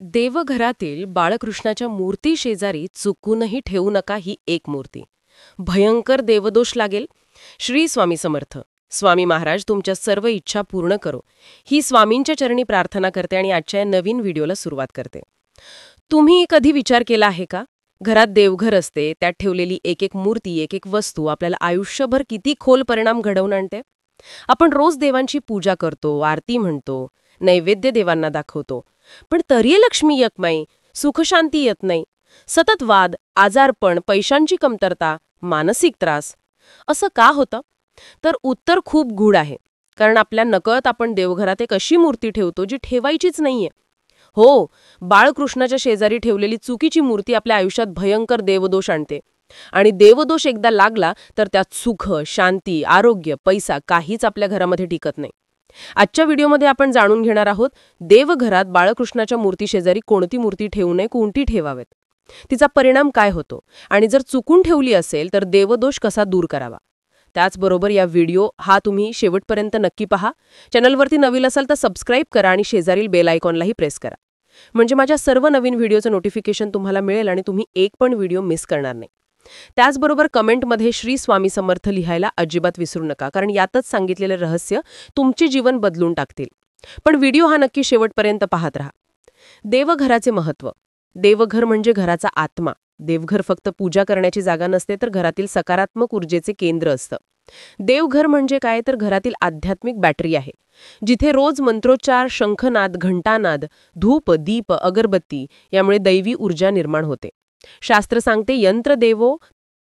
देवघरातील बाळकृष्णाच्या मूर्ती शेजारी चुकूनही ठेवू नका ही एक मूर्ती. भयंकर देवदोष लागेल. श्री स्वामी समर्थ. स्वामी महाराज तुमच्या सर्व इच्छा पूर्ण करो, ही स्वामींच्या चरणी प्रार्थना करते आणि आजच्या या नवीन व्हिडिओला सुरुवात करते. तुम्ही कधी विचार केला आहे का, घरात देवघर असते, त्यात ठेवलेली एक एक मूर्ती, एक एक वस्तू आपल्याला आयुष्यभर किती खोल परिणाम घडवून आणते. आपण रोज देवांची पूजा करतो, आरती म्हणतो, नैवेद्य देवांना दाखवतो, पण तरी लक्ष्मी येत नाही, सुखशांती येत नाही. सतत वाद, आजारपण, पैशांची कमतरता, मानसिक त्रास. असं का होतं? तर उत्तर खूप गूढ आहे. कारण आपल्या नकळत आपण देवघरात एक अशी मूर्ती ठेवतो जी ठेवायचीच नाहीये. हो, बाळकृष्णाच्या शेजारी ठेवलेली चुकीची मूर्ती आपल्या आयुष्यात भयंकर देवदोष आणते. आणि देवदोष एकदा लागला तर त्यात सुख, शांती, आरोग्य, पैसा काहीच आपल्या घरामध्ये टिकत नाही. आजच्या व्हिडिओमध्ये आपण जाणून घेणार आहोत, देवघरात बाळकृष्णाच्या मूर्ती शेजारी कोणती मूर्ती ठेवू नये, कोणती ठेवावेत, तिचा परिणाम काय होतो, आणि जर चुकून ठेवली असेल तर देवदोष कसा दूर करावा. त्याचबरोबर या व्हिडिओ तुम्ही शेवटपर्यंत नक्की पहा. चॅनलवरती नवीन असाल तर सबस्क्राईब करा आणि शेजारील बेल आयकॉनलाही प्रेस करा, म्हणजे माझ्या सर्व नवीन व्हिडिओचं नोटिफिकेशन तुम्हाला मिळेल आणि तुम्ही एक पण व्हिडिओ मिस करणार नाही. त्याचबरोबर कमेंटमध्ये श्री स्वामी समर्थ लिहायला अजिबात विसरू नका, कारण यातच सांगितलेले रहस्य तुमचे जीवन बदलून टाकतील. पण व्हिडिओ नक्की शेवटपर्यंत पाहत राहा. देवघराचे महत्त्व. देवघर म्हणजे घराचा आत्मा. देवघर फक्त पूजा करण्याची जागा नसते, तर घरातील सकारात्मक ऊर्जेचे केंद्र असतं. देवघर म्हणजे काय, तर घरातील आध्यात्मिक बॅटरी आहे, जिथे रोज मंत्रोच्चार, शंखनाद, घंटानाद, धूप, दीप, अगरबत्ती यामुळे दैवी ऊर्जा निर्माण होते. शास्त्र सांगते, यंत्र देवो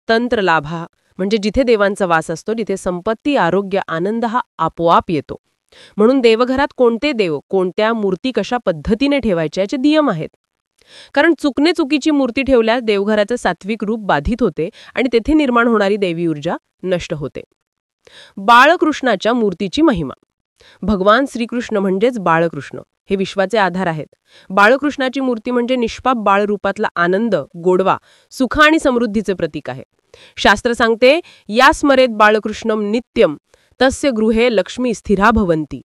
तंत्र लाभा, म्हणजे जिथे देवांचा वास असतो तिथे संपत्ती, आरोग्य, आनंद हा आपोआप येतो. म्हणून देवघरात कोणते देव, कोणत्या मूर्ती कशा पद्धतीने ठेवायच्या याचे नियम आहेत. कारण चुकीची मूर्ती ठेवल्यास देवघराचे सात्विक रूप बाधित होते आणि तेथे निर्माण होणारी दैवी ऊर्जा नष्ट होते. बाळकृष्णाच्या मूर्तीची महिमा. भगवान श्रीकृष्ण म्हणजेच बाळकृष्ण हे विश्वाचे आधार आहेत. बाळकृष्णाची मूर्ती म्हणजे निष्पाप बाळ रूपातला आनंद, गोडवा, सुख आणि समृद्धीचे प्रतीक आहे. शास्त्र सांगते, या स्मरेत बाळकृष्णम नित्यम तस्य गृहे लक्ष्मी स्थिरा भवंती,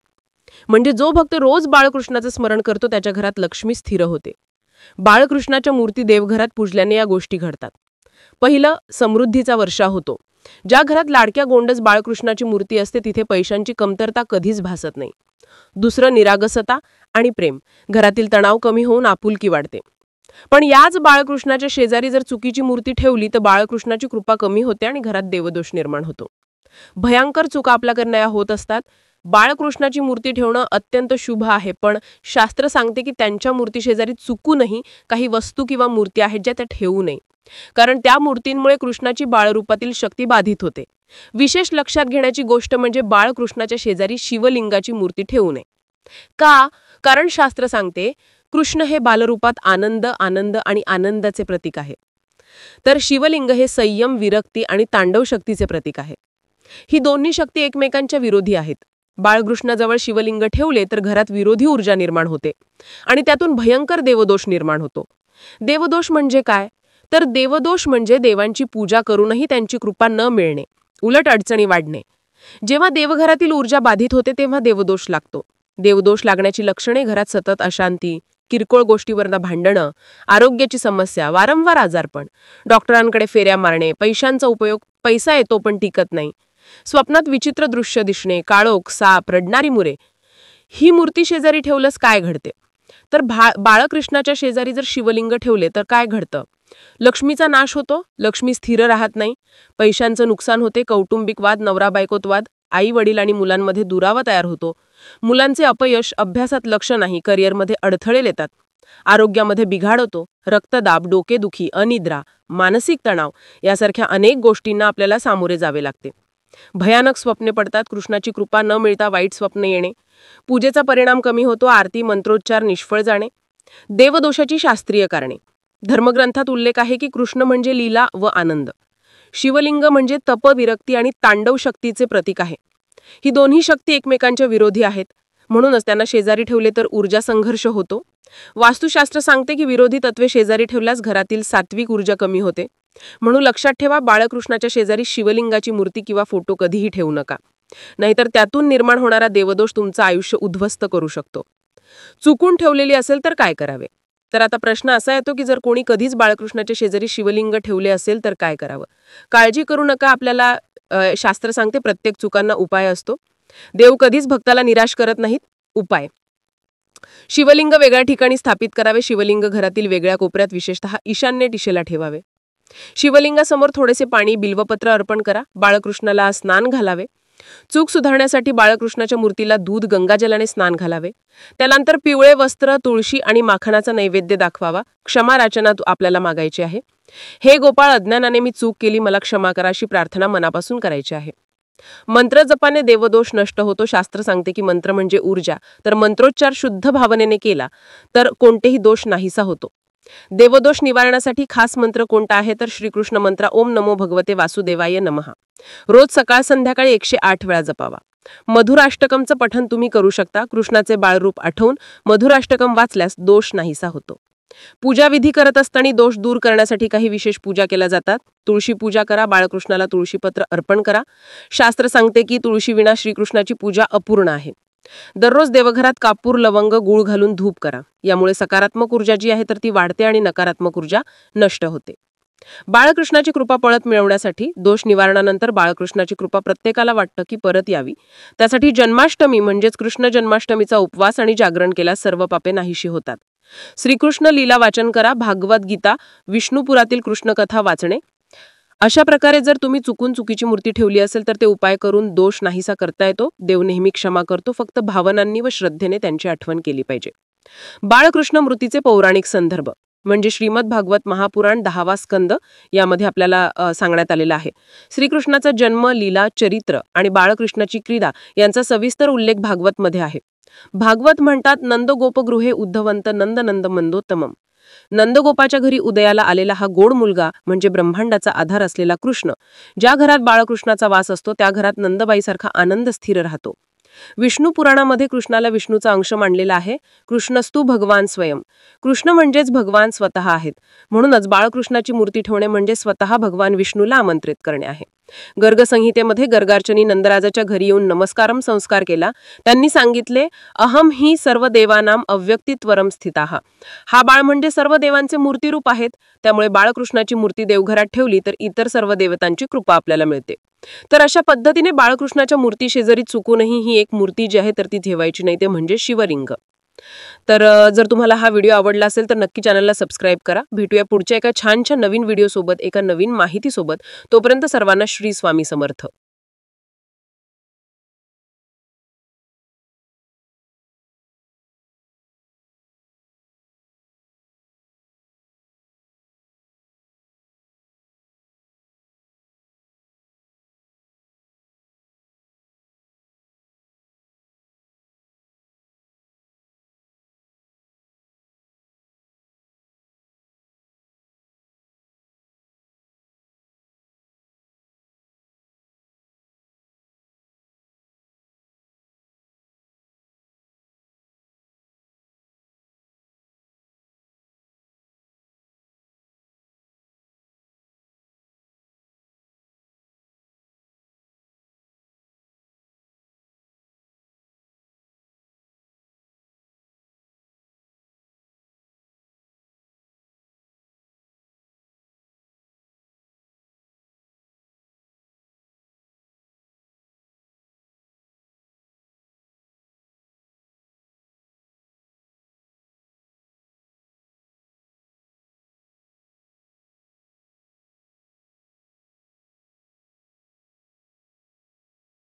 म्हणजे जो भक्त रोज बाळकृष्णाचं स्मरण करतो त्याच्या घरात लक्ष्मी स्थिर होते. बाळकृष्णाच्या मूर्ती देवघरात पूजल्याने या गोष्टी घडतात. पहिलं, समृद्धीचा वर्षा होतो. ज्या घरात लाडक्या गोंडस बाळकृष्णाची मूर्ती असते तिथे पैशांची कमतरता कधीच भासत नाही. दुसरं, निरागसता आणि प्रेम. घरातील तणाव कमी होऊन आपुलकी वाढते. पण याच बाळकृष्णाच्या शेजारी जर चुकीची मूर्ती ठेवली तर बाळकृष्णाची कृपा कमी होते आणि घरात देवदोष निर्माण होतो. भयंकर चुका आपल्याकडनं या होत असतात. बाळकृष्णाची मूर्ती ठेवणं अत्यंत शुभ आहे, पण शास्त्र सांगते की त्यांच्या मूर्ती शेजारी चुकूनही काही वस्तू किंवा मूर्ती आहेत ज्या त्या ठेवू नये, कारण त्या मूर्तींमुळे कृष्णाची बाळरूपातील शक्ती बाधित होते. विशेष लक्षात घेण्याची गोष्ट म्हणजे बाळकृष्णाच्या शेजारी शिवलिंगाची मूर्ती ठेवू नये. का? कारण शास्त्र सांगते, कृष्ण हे बालरूपात आनंद, आनंद आणि आनंदाचे प्रतीक आहे, तर शिवलिंग हे संयम, विरक्ती आणि तांडव शक्तीचे प्रतीक आहे. ही दोन्ही शक्ती एकमेकांच्या विरोधी आहेत. बाळकृष्णाजवळ शिवलिंग ठेवले तर घरात विरोधी ऊर्जा निर्माण होते आणि त्यातून भयंकर देवदोष निर्माण होतो. देवदोष म्हणजे काय? तर देवदोष म्हणजे देवांची पूजा करूनही त्यांची कृपा न मिळणे, उलट अडचणी वाढणे. जेव्हा देवघरातील ऊर्जा बाधित होते तेव्हा देवदोष लागतो. देवदोष लागण्याची लक्षणे घरात सतत अशांती, किरकोळ गोष्टीवरनं भांडणं, आरोग्याची समस्या, वारंवार आजारपण, डॉक्टरांकडे फेऱ्या मारणे, पैशांचा उपयोग, पैसा येतो पण टिकत नाही, स्वप्नात विचित्र दृश्य दिसणे, काळोख, साप, रडणारी मुरे. ही मूर्ती शेजारी ठेवल्यास काय घडते? तर बाळकृष्णाच्या शेजारी जर शिवलिंग ठेवले तर काय घडतं? लक्ष्मीचा नाश होतो, लक्ष्मी स्थिर राहत नाही, पैशांचं नुकसान होते, कौटुंबिक वाद, नवरा बायकोत वाद, आई वडील आणि मुलांमध्ये दुरावा तयार होतो, मुलांचे अपयश, अभ्यासात लक्ष नाही, करिअरमध्ये अडथळे येतात, आरोग्यामध्ये बिघाड होतो, रक्तदाब, डोकेदुखी, अनिद्रा, मानसिक तणाव यासारख्या अनेक गोष्टींना आपल्याला सामोरे जावे लागते. भयानक स्वप्ने पडतात, कृष्णाची कृपा न मिळता वाईट स्वप्ने येणे, पूजेचा परिणाम कमी होतो, आरती, मंत्रोच्चार निष्फळ जाणे. देवदोषाची शास्त्रीय कारणे. धर्मग्रंथात उल्लेख आहे की कृष्ण म्हणजे लीला व आनंद. शिवलिंग म्हणजे तप, विरक्ती आणि तांडव शक्तीचे प्रतीक आहे. ही दोन्ही शक्ती एकमेकांच्या विरोधी आहेत, म्हणूनच त्यांना शेजारी ठेवले तर ऊर्जा संघर्ष होतो. वास्तुशास्त्र सांगते की विरोधी तत्वे शेजारी ठेवल्यास घरातील सात्विक ऊर्जा कमी होते. म्हणून लक्षात ठेवा, बाळकृष्णाच्या शेजारी शिवलिंगाची मूर्ती किंवा फोटो कधीही ठेवू नका, नाहीतर त्यातून निर्माण होणारा देवदोष तुमचं आयुष्य उद्ध्वस्त करू शकतो. चुकून ठेवलेली असेल तर काय करावे? तर आता प्रश्न असा येतो की जर कोणी कधीच बाळकृष्णाच्या शेजारी शिवलिंग ठेवले असेल तर काय करावं? काळजी करू नका, आपल्याला शास्त्र सांगते प्रत्येक चुकांना उपाय असतो. देव कधीच भक्ताला निराश करत नाहीत. उपाय: शिवलिंग वेगळ्या ठिकाणी स्थापित करावे. शिवलिंग घरातील वेगळ्या कोपऱ्यात, विशेषतः ईशान्य दिशेला ठेवावे. शिवलिंगासमोर थोडेसे पाणी, बिल्वपत्र अर्पण करा. बाळकृष्णाला स्नान घालावे. चूक सुधारण्यासाठी बाळकृष्णाच्या मूर्तीला दूध, गंगाजलाने स्नान घालावे. त्यानंतर पिवळे वस्त्र, तुळशी आणि माखनाचा नैवेद्य दाखवावा. क्षमा याचना आपल्याला मागायची आहे. हे गोपाळ, अज्ञानाने मी चूक केली, मला क्षमा करा, अशी प्रार्थना मनापासून करायची आहे. मंत्र जपाने देवदोष नष्ट होतो. शास्त्र सांगते की मंत्र म्हणजे ऊर्जा, तर मंत्रोच्चार शुद्ध भावनेने केला तर कोणतेही दोष नाहीसा होतो. देवदोष निवारणासाठी खास मंत्र कोणता आहे तर श्रीकृष्ण मंत्र, ओम नमो भगवते वासुदेवाय नमः. रोज सकाळ संध्याकाळी 108 वेळा जपावा. मधुराष्टकमचं पठण तुम्ही करू शकता. कृष्णाचे बाळरूप आठवून मधुराष्टकम वाचल्यास दोष नाहीसा होतो. पूजा विधी करत असताना दोष दूर करण्यासाठी काही विशेष पूजा केल्या जातात. तुळशी पूजा करा. बाळकृष्णाला तुळशीपत्र अर्पण करा. शास्त्र सांगते की तुळशी विना श्रीकृष्णाची पूजा अपूर्ण आहे. दररोज देवघरात कापूर, लवंग, गूळ घालून धूप करा. यामुळे सकारात्मक ऊर्जा जी आहे तर ती वाढते आणि नकारात्मक ऊर्जा नष्ट होते. बाळकृष्णाची कृपा परत मिळवण्यासाठी दोष निवारणानंतर बाळकृष्णाची कृपा प्रत्येकाला वाटतं की परत यावी. त्यासाठी जन्माष्टमी म्हणजेच कृष्ण जन्माष्टमीचा उपवास आणि जागरण केल्यास सर्व पापे नाहीशी होतात. श्रीकृष्ण लीला वाचन करा. भागवत गीता, विष्णुपुरातील कृष्णकथा वाचणे. अशा प्रकारे जर तुम्ही चुकून चुकीची मूर्ती ठेवली असेल तर ते उपाय करून दोष नाहीसा करता येतो. देव नेहमी क्षमा करतो. फक्त भावनांनी व श्रद्धेने त्यांची आठवण केली पाहिजे. बाळकृष्ण मूर्तीचे पौराणिक संदर्भ म्हणजे श्रीमद भागवत महापुराण 10वा स्कंद यामध्ये आपल्याला सांगण्यात आलेला आहे. श्रीकृष्णाचा जन्म, लीला, चरित्र आणि बाळकृष्णाची क्रीडा यांचा सविस्तर उल्लेख भागवतमध्ये आहे. भागवत म्हणतात, नंदगोपगृहे उद्धवंत नंद नंद मंदोत्तमम. नंदगोपाच्या घरी उदयाला आलेला हा गोड मुलगा म्हणजे ब्रह्मांडाचा आधार असलेला कृष्ण. ज्या घरात बाळकृष्णाचा वास असतो त्या घरात नंदबाईसारखा आनंद स्थिर राहतो. विष्णू पुराणामध्ये कृष्णाला विष्णूचा अंश मानलेला आहे. कृष्णस्तु भगवान स्वयं. कृष्ण म्हणजेच भगवान स्वतः आहेत. म्हणूनच बाळकृष्णाची मूर्ती ठेवणे म्हणजे स्वतः भगवान विष्णूला आमंत्रित करणे आहे. गर्ग संहितेमध्ये गर्गार्चनी नंदराजाच्या घरी येऊन नमस्कारम संस्कार केला. त्यांनी सांगितले, अहम ही सर्व देवानाम अव्यक्तित्वरम स्थिताः. हा बाळ म्हणजे सर्व देवांचे मूर्तिरूप आहेत. त्यामुळे बाळकृष्णाची मूर्ती देवघरात ठेवली तर इतर सर्व देवतांची कृपा आपल्याला मिळते. तर अशा पद्धतीने बाळकृष्णाच्या मूर्ती शेजारी चुकूनही ही एक मूर्ती जी आहे तर ती ठेवायची नाही, ते म्हणजे शिवलिंग. तर जर तुम्हाला हा व्हिडिओ आवडला असेल तर नक्की चॅनलला सबस्क्राईब करा. भेटूया पुढच्या एका छानशा नवीन व्हिडिओ सोबत, एका नवीन माहिती सोबत. तोपर्यंत सर्वांना श्री स्वामी समर्थ.